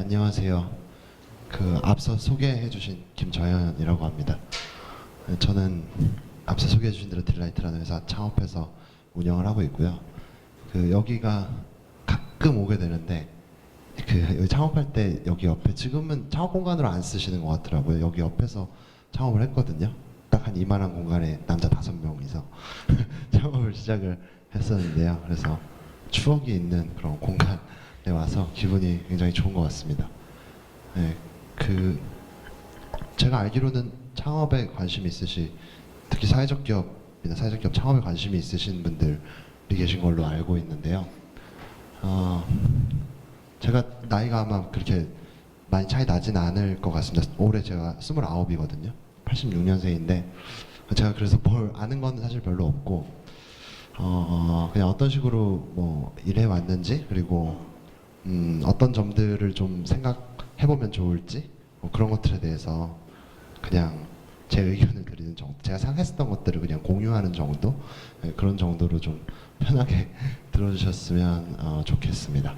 안녕하세요. 앞서 소개해주신 김정현이라고 합니다. 저는 앞서 소개해주신 대로 딜라이트라는 회사 창업해서 운영을 하고 있고요. 여기가 가끔 오게 되는데 여기 창업할 때 여기 옆에 지금은 창업 공간으로 안 쓰시는 것 같더라고요. 여기 옆에서 창업을 했거든요. 딱 한 이만한 공간에 남자 5명이서 창업을 시작을 했었는데요. 그래서 추억이 있는 그런 공간에 와서 기분이 굉장히 좋은 것 같습니다. 네, 제가 알기로는 창업에 관심이 특히 사회적 기업이나 사회적 기업 창업에 관심이 있으신 분들이 계신 걸로 알고 있는데요. 제가 나이가 아마 그렇게 많이 차이 나진 않을 것 같습니다. 올해 제가 29이거든요. 86년생인데 제가 그래서 뭘 아는 건 사실 별로 없고 그냥 어떤 식으로 뭐 일해 왔는지, 그리고 어떤 점들을 좀 생각해보면 좋을지, 뭐 그런 것들에 대해서 그냥 제 의견을 드리는 정도, 제가 생각했었던 것들을 그냥 공유하는 정도, 네, 그런 정도로 좀 편하게 들어주셨으면 좋겠습니다.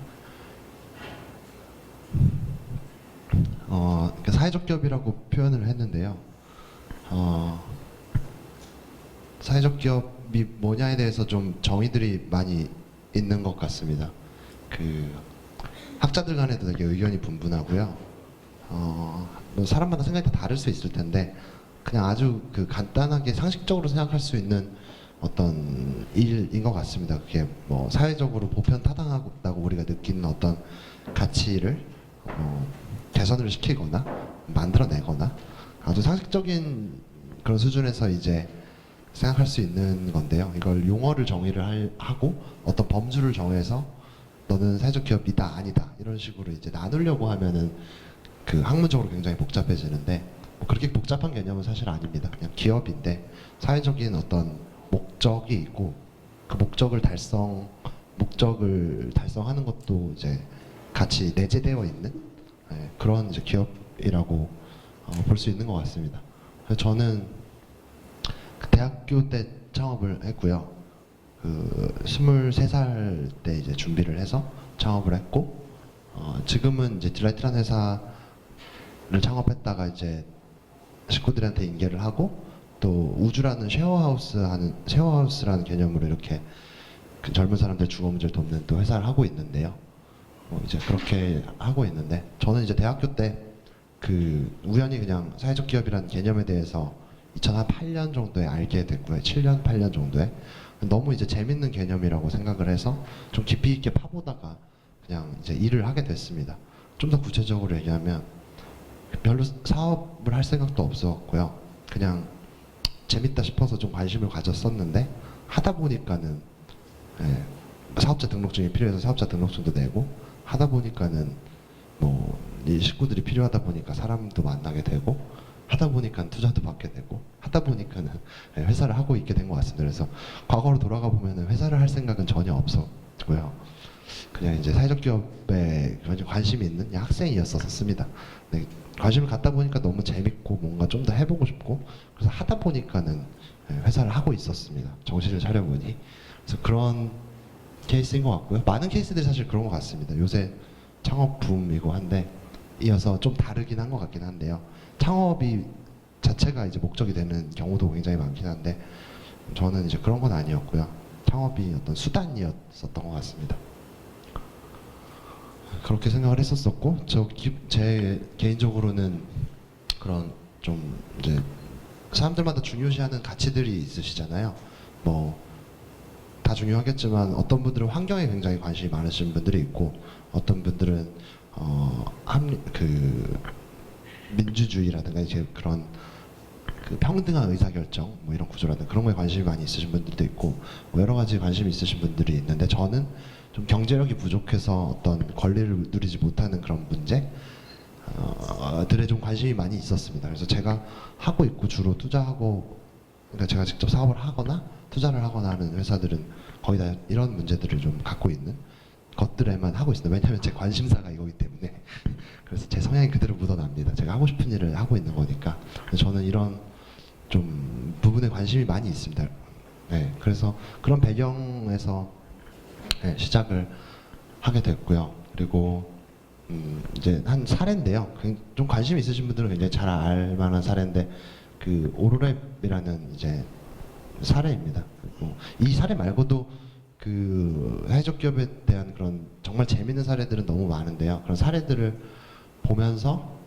사회적 기업이라고 표현을 했는데요. 사회적 기업이 뭐냐에 대해서 좀 정의들이 많이 있는 것 같습니다. 학자들 간에도 되게 의견이 분분하고요. 뭐 사람마다 생각이 다 다를 수 있을 텐데 그냥 아주 간단하게 상식적으로 생각할 수 있는 어떤 일인 것 같습니다. 그게 뭐 사회적으로 보편 타당하다고 우리가 느끼는 어떤 가치를 개선을 시키거나 만들어내거나 아주 상식적인 그런 수준에서 이제 생각할 수 있는 건데요. 이걸 용어를 정의를 하고 어떤 범주를 정해서 너는 사회적 기업이다 아니다 이런 식으로 이제 나누려고 하면은 학문적으로 굉장히 복잡해지는데, 뭐 그렇게 복잡한 개념은 사실 아닙니다. 그냥 기업인데 사회적인 어떤 목적이 있고 그 목적을 달성하는 것도 이제 같이 내재되어 있는, 네, 그런 이제 기업이라고 볼 수 있는 것 같습니다. 그래서 저는 대학교 때 창업을 했고요. 23살 때 이제 준비를 해서 창업을 했고, 지금은 이제 딜라이트라는 회사를 창업했다가 이제 식구들한테 인계를 하고, 또 우주라는 쉐어하우스라는 개념으로 이렇게 젊은 사람들 주거 문제를 돕는 또 회사를 하고 있는데요. 이제 그렇게 하고 있는데, 저는 이제 대학교 때 우연히 그냥 사회적 기업이라는 개념에 대해서 2008년 정도에 알게 됐고요. 7년, 8년 정도에 너무 이제 재밌는 개념이라고 생각을 해서 좀 깊이 있게 파보다가 그냥 이제 일을 하게 됐습니다. 좀 더 구체적으로 얘기하면 별로 사업을 할 생각도 없었고요. 그냥 재밌다 싶어서 좀 관심을 가졌었는데 하다 보니까는, 예, 사업자 등록증이 필요해서 사업자 등록증도 내고, 하다 보니까는 뭐 이 식구들이 필요하다 보니까 사람도 만나게 되고, 하다 보니까 투자도 받게 되고, 하다 보니까는 회사를 하고 있게 된 것 같습니다. 그래서 과거로 돌아가 보면 회사를 할 생각은 전혀 없었고요. 그냥 이제 사회적 기업에 관심이 있는 학생이었었습니다. 네, 관심을 갖다 보니까 너무 재밌고 뭔가 좀 더 해보고 싶고, 그래서 하다 보니까는 회사를 하고 있었습니다. 정신을 차려보니. 그래서 그런 케이스인 것 같고요. 많은 케이스들이 사실 그런 것 같습니다. 요새 창업 붐이고 한데, 이어서 좀 다르긴 한 것 같긴 한데요. 창업이 자체가 이제 목적이 되는 경우도 굉장히 많긴 한데, 저는 이제 그런 건 아니었고요. 창업이 어떤 수단이었었던 것 같습니다. 그렇게 생각을 했었었고, 제 개인적으로는 그런 좀 이제 사람들마다 중요시하는 가치들이 있으시잖아요. 뭐 다 중요하겠지만 어떤 분들은 환경에 굉장히 관심이 많으신 분들이 있고, 어떤 분들은 민주주의라든가 이제 그런 평등한 의사결정 뭐 이런 구조라든가 그런 거에 관심이 많이 있으신 분들도 있고, 뭐 여러 가지 관심이 있으신 분들이 있는데, 저는 좀 경제력이 부족해서 어떤 권리를 누리지 못하는 그런 문제 들에 좀 관심이 많이 있었습니다. 그래서 제가 하고 있고 주로 투자하고, 그러니까 제가 직접 사업을 하거나 투자를 하거나 하는 회사들은 거의 다 이런 문제들을 좀 갖고 있는 것들에만 하고 있습니다. 왜냐하면 제 관심사가 이거기 때문에. 그래서 제 성향이 그대로 묻어납니다. 제가 하고 싶은 일을 하고 있는 거니까. 저는 이런 좀 부분에 관심이 많이 있습니다. 네, 그래서 그런 배경에서, 네, 시작을 하게 됐고요. 그리고 이제 한 사례인데요. 좀 관심 있으신 분들은 굉장히 잘 알만한 사례인데 그 오로랩이라는 이제 사례입니다. 그리고 이 사례 말고도 그 해적 기업에 대한 그런 정말 재밌는 사례들은 너무 많은데요. 그런 사례들을 보면서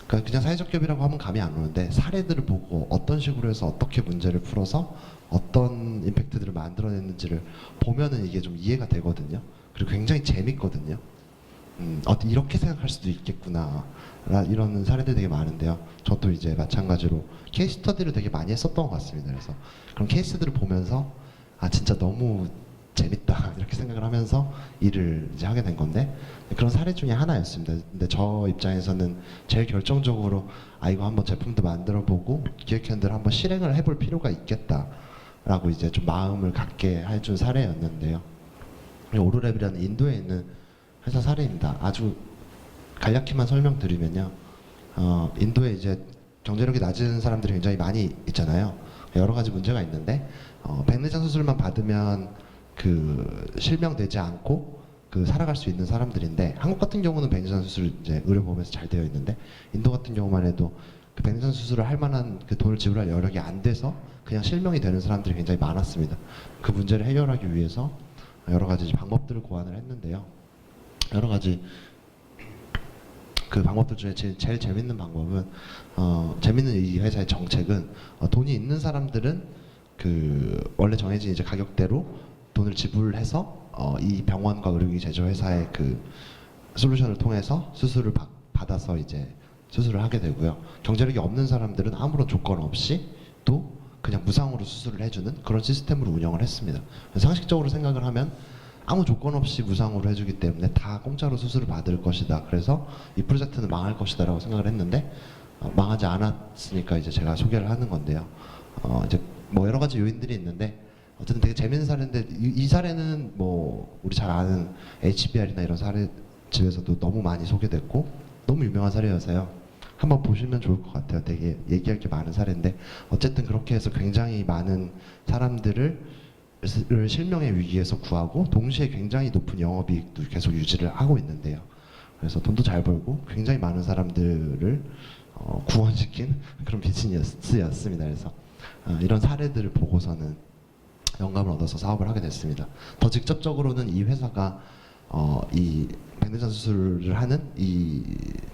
그러니까 그냥 사회적 기업이라고 하면 감이 안 오는데 사례들을 보고 어떤 식으로 해서 어떻게 문제를 풀어서 어떤 임팩트들을 만들어냈는지를 보면은 이게 좀 이해가 되거든요. 그리고 굉장히 재밌거든요. 이렇게 생각할 수도 있겠구나. 이런 사례들이 되게 많은데요. 저도 이제 마찬가지로 케이스 스터디를 되게 많이 했었던 것 같습니다. 그래서 그런 케이스들을 보면서 아 진짜 너무 재밌다 이렇게 생각을 하면서 일을 이제 하게 된 건데 그런 사례 중에 하나였습니다. 근데 저 입장에서는 제일 결정적으로 아 이거 한번 제품도 만들어보고 기획현들 한번 실행을 해볼 필요가 있겠다라고 이제 좀 마음을 갖게 해준 사례였는데요. 오로랩이라는 인도에 있는 회사 사례입니다. 아주 간략히만 설명드리면요. 인도에 이제 경제력이 낮은 사람들이 굉장히 많이 있잖아요. 여러 가지 문제가 있는데 백내장 수술만 받으면 그 실명되지 않고 그 살아갈 수 있는 사람들인데 한국 같은 경우는 백내장 수술 이제 의료보험에서 잘 되어 있는데 인도 같은 경우만 해도 그 백내장 수술을 할 만한 그 돈을 지불할 여력이 안 돼서 그냥 실명이 되는 사람들이 굉장히 많았습니다. 그 문제를 해결하기 위해서 여러 가지 방법들을 고안을 했는데요. 여러 가지 그 방법들 중에 제일 재밌는 방법은 재밌는 이 회사의 정책은 돈이 있는 사람들은 그 원래 정해진 이제 가격대로 돈을 지불해서 이 병원과 의료기 제조 회사의 그 솔루션을 통해서 수술을 받아서 이제 수술을 하게 되고요. 경제력이 없는 사람들은 아무런 조건 없이 또 그냥 무상으로 수술을 해주는 그런 시스템으로 운영을 했습니다. 상식적으로 생각을 하면 아무 조건 없이 무상으로 해주기 때문에 다 공짜로 수술을 받을 것이다. 그래서 이 프로젝트는 망할 것이다라고 생각을 했는데 망하지 않았으니까 이제 제가 소개를 하는 건데요. 이제 뭐 여러 가지 요인들이 있는데 어쨌든 되게 재밌는 사례인데 이 사례는 뭐 우리 잘 아는 HBR이나 이런 사례 집에서도 너무 많이 소개됐고 너무 유명한 사례여서요. 한번 보시면 좋을 것 같아요. 되게 얘기할 게 많은 사례인데 어쨌든 그렇게 해서 굉장히 많은 사람들을 실명의 위기에서 구하고 동시에 굉장히 높은 영업이익도 계속 유지를 하고 있는데요. 그래서 돈도 잘 벌고 굉장히 많은 사람들을 구원시킨 그런 비즈니스였습니다. 그래서 이런 사례들을 보고서는 영감을 얻어서 사업을 하게 됐습니다. 더 직접적으로는 이 회사가 이 백내장 수술을 하는 이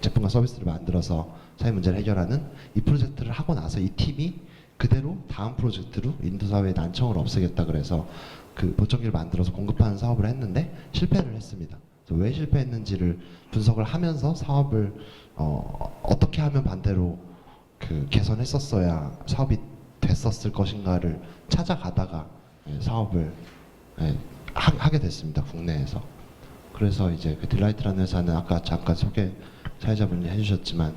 제품과 서비스를 만들어서 사회 문제를 해결하는 이 프로젝트를 하고 나서 이 팀이 그대로 다음 프로젝트로 인도 사회의 난청을 없애겠다 그래서 그 보청기를 만들어서 공급하는 사업을 했는데 실패를 했습니다. 그래서 왜 실패했는지를 분석을 하면서 사업을 어떻게 하면 반대로 그 개선했었어야 사업이 됐었을 것인가를 찾아가다가 사업을 하게 됐습니다. 국내에서. 그래서 이제 그 딜라이트라는 회사는 아까 잠깐 사회자분이 해주셨지만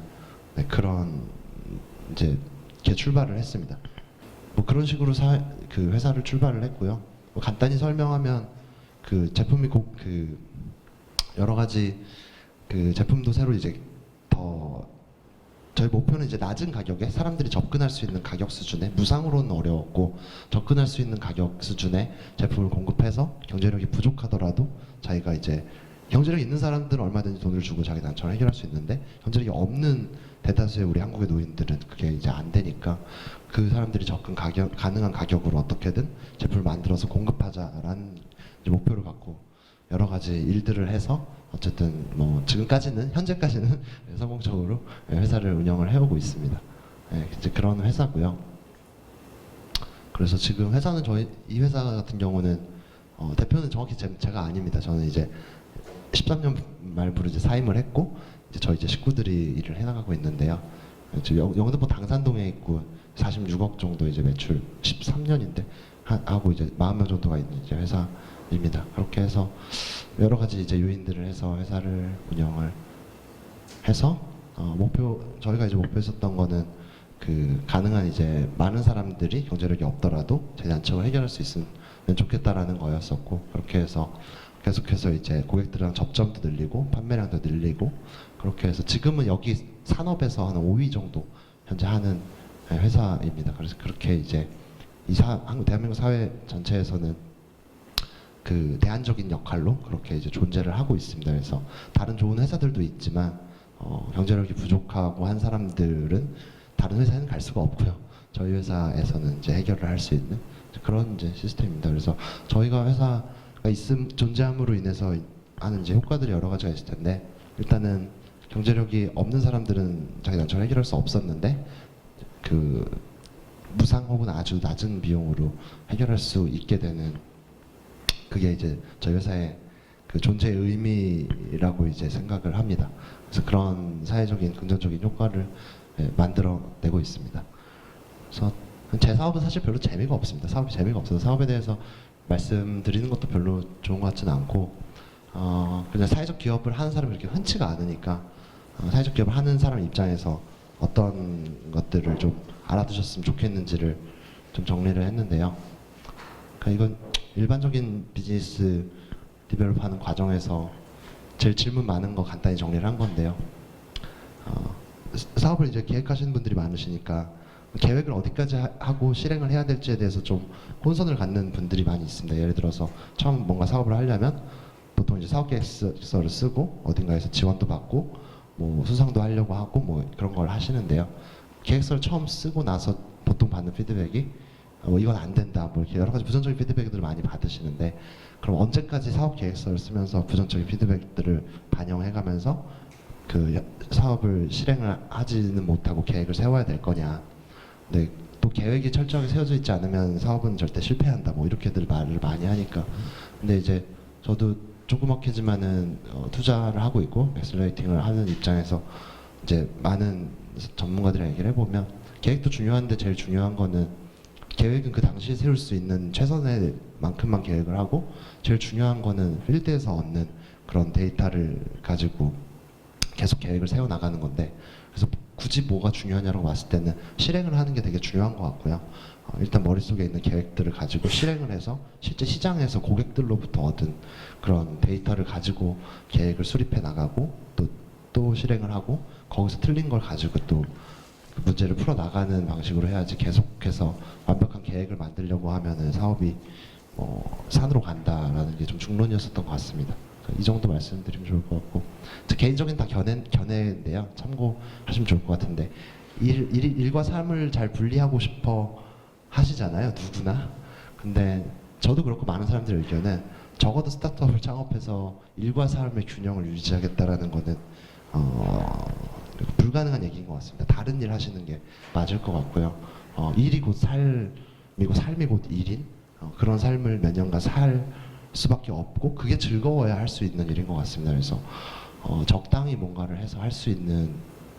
그런 이제 이렇게 출발을 했습니다. 뭐 그런 식으로 그 회사를 출발을 했고요. 뭐 간단히 설명하면 그 제품이 그 여러 가지 그 제품도 새로 이제 더 저희 목표는 이제 낮은 가격에 사람들이 접근할 수 있는 가격 수준에 무상으로는 어려웠고 접근할 수 있는 가격 수준의 제품을 공급해서 경제력이 부족하더라도 자기가 이제 경제력 있는 사람들은 얼마든지 돈을 주고 자기 난청을 해결할 수 있는데 경제력이 없는 대다수의 우리 한국의 노인들은 그게 이제 안 되니까 그 사람들이 가능한 가격으로 어떻게든 제품을 만들어서 공급하자라는 이제 목표를 갖고 여러 가지 일들을 해서 어쨌든 뭐 지금까지는 현재까지는 성공적으로 회사를 운영을 해오고 있습니다. 이제 그런 회사고요. 그래서 지금 회사는 이 회사 같은 경우는 대표는 정확히 제가 아닙니다. 저는 이제 13년 말부로 이제 사임을 했고 이제 저희 이제 식구들이 일을 해나가고 있는데요. 지금 영등포 당산동에 있고 46억 정도 이제 매출 13년인데 하고 이제 40명 정도가 있는 이제 회사입니다. 그렇게 해서 여러 가지 이제 요인들을 해서 회사를 운영을 해서 저희가 이제 목표했었던 거는 그 가능한 이제 많은 사람들이 경제력이 없더라도 제 난청을 해결할 수 있으면 좋겠다라는 거였었고 그렇게 해서 계속해서 이제 고객들이랑 접점도 늘리고 판매량도 늘리고 그렇게 해서 지금은 여기 산업에서 한 5위 정도 현재 하는 회사입니다. 그래서 그렇게 이제 대한민국 사회 전체에서는 그 대안적인 역할로 그렇게 이제 존재를 하고 있습니다. 그래서 다른 좋은 회사들도 있지만 경제력이 부족하고 한 사람들은 다른 회사에는 갈 수가 없고요. 저희 회사에서는 이제 해결을 할 수 있는 그런 이제 시스템입니다. 그래서 저희가 회사가 존재함으로 인해서 하는 이제 효과들이 여러 가지가 있을 텐데, 일단은 경제력이 없는 사람들은 자기 난처를 해결할 수 없었는데 그 무상 혹은 아주 낮은 비용으로 해결할 수 있게 되는, 그게 이제 저희 회사의 그 존재의 의미라고 이제 생각을 합니다. 그래서 그런 사회적인 긍정적인 효과를 만들어내고 있습니다. 그래서 제 사업은 사실 별로 재미가 없습니다. 사업이 재미가 없어서 사업에 대해서 말씀드리는 것도 별로 좋은 것 같지는 않고, 그냥 사회적 기업을 하는 사람이 그렇게 흔치가 않으니까 사회적 기업을 하는 사람 입장에서 어떤 것들을 좀 알아두셨으면 좋겠는지를 좀 정리를 했는데요. 그러니까 이건 일반적인 비즈니스 디벨롭 하는 과정에서 제일 질문 많은 거 간단히 정리를 한 건데요. 사업을 이제 계획하시는 분들이 많으시니까 계획을 어디까지 하고 실행을 해야 될지에 대해서 좀 혼선을 갖는 분들이 많이 있습니다. 예를 들어서 처음 뭔가 사업을 하려면 보통 이제 사업 계획서를 쓰고 어딘가에서 지원도 받고 뭐 수상도 하려고 하고 뭐 그런 걸 하시는데요. 계획서를 처음 쓰고 나서 보통 받는 피드백이 이건 안 된다, 뭐 이렇게 여러 가지 부정적인 피드백들을 많이 받으시는데, 그럼 언제까지 사업 계획서를 쓰면서 부정적인 피드백들을 반영해가면서 그 사업을 실행을 하지는 못하고 계획을 세워야 될 거냐? 근데 또 계획이 철저하게 세워져 있지 않으면 사업은 절대 실패한다, 뭐 이렇게들 말을 많이 하니까. 근데 이제 저도 조그맣게지만은 투자를 하고 있고 엑셀러레이팅을 하는 입장에서 이제 많은 전문가들이랑 얘기를 해보면 계획도 중요한데 제일 중요한 거는, 계획은 그 당시에 세울 수 있는 최선의 만큼만 계획을 하고, 제일 중요한 거는 필드에서 얻는 그런 데이터를 가지고 계속 계획을 세워 나가는 건데, 그래서 굳이 뭐가 중요하냐고 봤을 때는 실행을 하는 게 되게 중요한 것 같고요. 일단 머릿속에 있는 계획들을 가지고 실행을 해서 실제 시장에서 고객들로부터 얻은 그런 데이터를 가지고 계획을 수립해 나가고 또 실행을 하고, 거기서 틀린 걸 가지고 또 그 문제를 풀어 나가는 방식으로 해야지, 계속해서 완벽한 계획을 만들려고 하면은 사업이 산으로 간다라는 게 좀 중론이었었던 것 같습니다. 이 정도 말씀드리면 좋을 것 같고, 제 개인적인 다 견해인데요. 참고하시면 좋을 것 같은데, 일과 삶을 잘 분리하고 싶어 하시잖아요, 누구나. 근데 저도 그렇고 많은 사람들의 의견은 적어도 스타트업을 창업해서 일과 삶의 균형을 유지하겠다라는 거는 불가능한 얘기인 것 같습니다. 다른 일 하시는 게 맞을 것 같고요. 일이 곧 삶이고 삶이 곧 일인 그런 삶을 몇 년간 살 수밖에 없고, 그게 즐거워야 할 수 있는 일인 것 같습니다. 그래서 적당히 뭔가를 해서 할 수 있는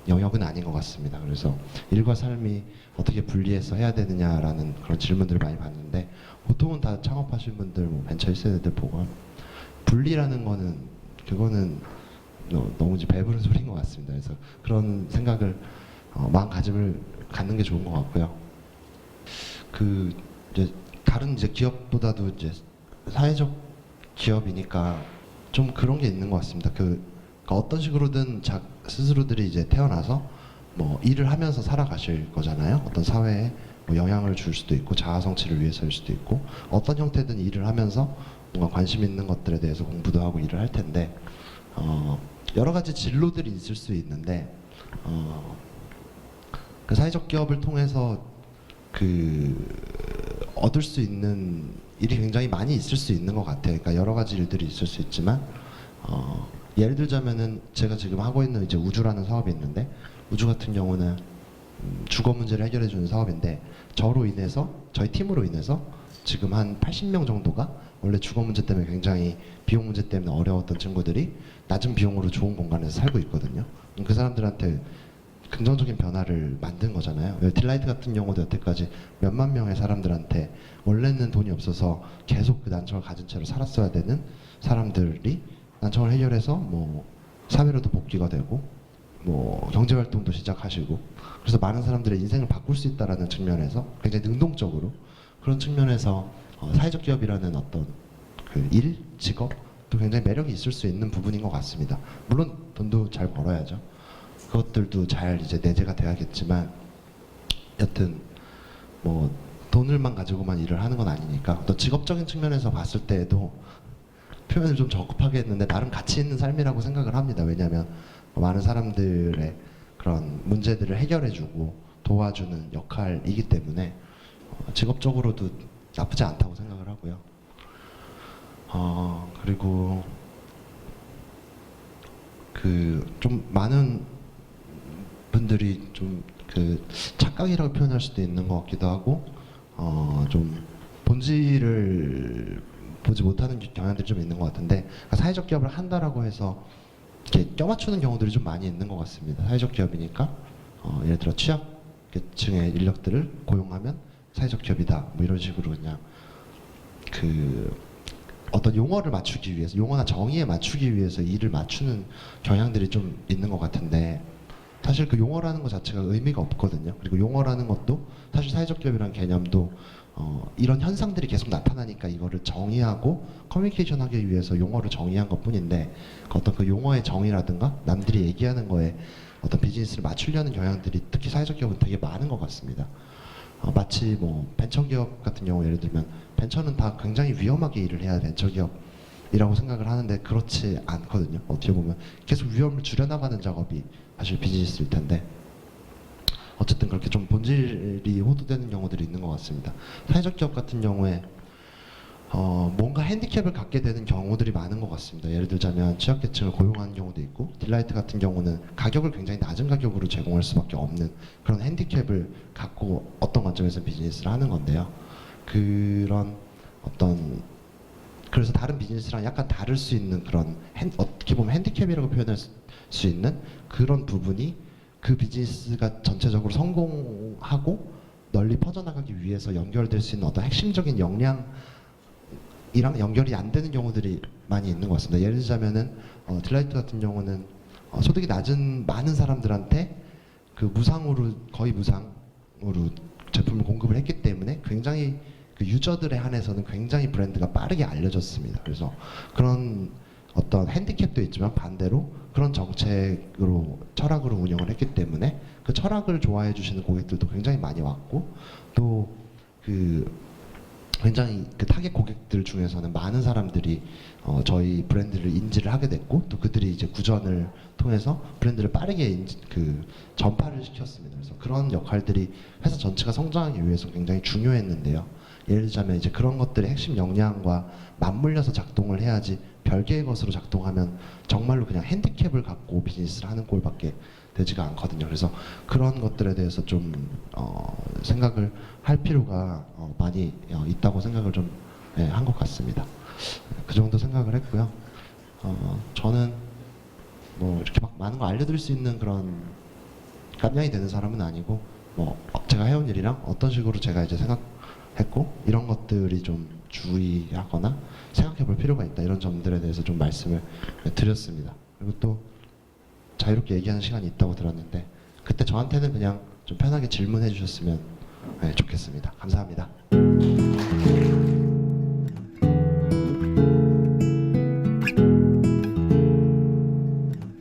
영역은 아닌 것 같습니다. 그래서 일과 삶이 어떻게 분리해서 해야 되느냐라는 그런 질문들을 많이 받는데, 보통은 다 창업하신 분들, 뭐 벤처 1세대들 보고 분리라는 거는 그거는 너무 이제 배부른 소리인 것 같습니다. 그래서 그런 생각을 마음가짐을 갖는 게 좋은 것 같고요. 그 이제 다른 이제 기업보다도 이제 사회적 기업이니까 좀 그런 게 있는 것 같습니다. 그러니까 어떤 식으로든 스스로들이 이제 태어나서 뭐 일을 하면서 살아가실 거잖아요. 어떤 사회에 뭐 영향을 줄 수도 있고 자아 성취를 위해서일 수도 있고, 어떤 형태든 일을 하면서 뭔가 관심 있는 것들에 대해서 공부도 하고 일을 할 텐데, 여러 가지 진로들이 있을 수 있는데 그 사회적 기업을 통해서 얻을 수 있는 일이 굉장히 많이 있을 수 있는 것 같아요. 그러니까 여러 가지 일들이 있을 수 있지만 예를 들자면은 제가 지금 하고 있는 이제 우주라는 사업이 있는데, 우주 같은 경우는 주거 문제를 해결해 주는 사업인데, 저희 팀으로 인해서 지금 한 80명 정도가 원래 주거 문제 때문에 굉장히 비용 문제 때문에 어려웠던 친구들이 낮은 비용으로 좋은 공간에서 살고 있거든요. 그 사람들한테 긍정적인 변화를 만든 거잖아요. 딜라이트 같은 경우도 여태까지 몇만 명의 사람들한테 원래는 돈이 없어서 계속 그 난청을 가진 채로 살았어야 되는 사람들이 난청을 해결해서 뭐 사회로도 복귀가 되고 뭐 경제 활동도 시작하시고, 그래서 많은 사람들의 인생을 바꿀 수 있다라는 측면에서 굉장히 능동적으로, 그런 측면에서 사회적 기업이라는 어떤 직업도 굉장히 매력이 있을 수 있는 부분인 것 같습니다. 물론 돈도 잘 벌어야죠. 그것들도 잘 이제 내재가 돼야겠지만, 여튼 뭐 돈을만 가지고만 일을 하는 건 아니니까 또 직업적인 측면에서 봤을 때에도 표현을 좀 적급하게 했는데 나름 가치 있는 삶이라고 생각을 합니다. 왜냐하면 많은 사람들의 그런 문제들을 해결해주고 도와주는 역할이기 때문에 직업적으로도 나쁘지 않다고 생각을 하고요. 그리고 그 좀 많은 분들이 좀 그 착각이라고 표현할 수도 있는 것 같기도 하고 좀 본질을 보지 못하는 경향들이 좀 있는 것 같은데 그러니까 사회적 기업을 한다라고 해서 이렇게 껴맞추는 경우들이 좀 많이 있는 것 같습니다. 사회적 기업이니까 예를 들어 취약계층의 인력들을 고용하면 사회적 기업이다 뭐 이런 식으로 그냥 그 어떤 용어를 맞추기 위해서 용어나 정의에 맞추기 위해서 일을 맞추는 경향들이 좀 있는 것 같은데 사실 그 용어라는 것 자체가 의미가 없거든요. 그리고 용어라는 것도 사실 사회적 기업이라는 개념도 이런 현상들이 계속 나타나니까 이거를 정의하고 커뮤니케이션 하기 위해서 용어를 정의한 것 뿐인데 어떤 그 용어의 정의라든가 남들이 얘기하는 거에 어떤 비즈니스를 맞추려는 경향들이 특히 사회적 기업은 되게 많은 것 같습니다. 마치 뭐 벤처기업 같은 경우 예를 들면 벤처는 다 굉장히 위험하게 일을 해야 벤처기업이라고 생각을 하는데 그렇지 않거든요. 어떻게 보면 계속 위험을 줄여나가는 작업이 사실 비즈니스일 텐데 어쨌든 그렇게 좀 본질이 호도되는 경우들이 있는 것 같습니다. 사회적 기업 같은 경우에 뭔가 핸디캡을 갖게 되는 경우들이 많은 것 같습니다. 예를 들자면 취약계층을 고용하는 경우도 있고 딜라이트 같은 경우는 가격을 굉장히 낮은 가격으로 제공할 수밖에 없는 그런 핸디캡을 갖고 어떤 관점에서 비즈니스를 하는 건데요. 그런 어떤 그래서 다른 비즈니스랑 약간 다를 수 있는 그런 어떻게 보면 핸디캡이라고 표현할 수 있는 그런 부분이 그 비즈니스가 전체적으로 성공하고 널리 퍼져나가기 위해서 연결될 수 있는 어떤 핵심적인 역량이랑 연결이 안 되는 경우들이 많이 있는 것 같습니다. 예를 들자면은 딜라이트 같은 경우는 소득이 낮은 많은 사람들한테 그 무상으로 거의 무상으로 제품을 공급을 했기 때문에 굉장히 그 유저들에 한해서는 굉장히 브랜드가 빠르게 알려졌습니다. 그래서 그런 어떤 핸디캡도 있지만 반대로 그런 정책으로 철학으로 운영을 했기 때문에 그 철학을 좋아해 주시는 고객들도 굉장히 많이 왔고 또 그 굉장히 그 타겟 고객들 중에서는 많은 사람들이 저희 브랜드를 인지를 하게 됐고 또 그들이 이제 구전을 통해서 브랜드를 빠르게 그 전파를 시켰습니다. 그래서 그런 역할들이 회사 전체가 성장하기 위해서 굉장히 중요했는데요. 예를 들자면 이제 그런 것들의 핵심 역량과 맞물려서 작동을 해야지 별개의 것으로 작동하면 정말로 그냥 핸디캡을 갖고 비즈니스를 하는 꼴밖에 되지가 않거든요. 그래서 그런 것들에 대해서 좀 생각을 할 필요가 많이 있다고 생각을 좀 한 것 같습니다. 그 정도 생각을 했고요. 저는 뭐 이렇게 막 많은 거 알려드릴 수 있는 그런 깜냥이 되는 사람은 아니고 뭐 제가 해온 일이랑 어떤 식으로 제가 이제 생각했고 이런 것들이 좀 주의하거나 생각해 볼 필요가 있다 이런 점들에 대해서 좀 말씀을 드렸습니다. 그리고 또 자유롭게 얘기하는 시간이 있다고 들었는데 그때 저한테는 그냥 좀 편하게 질문해 주셨으면 좋겠습니다. 감사합니다.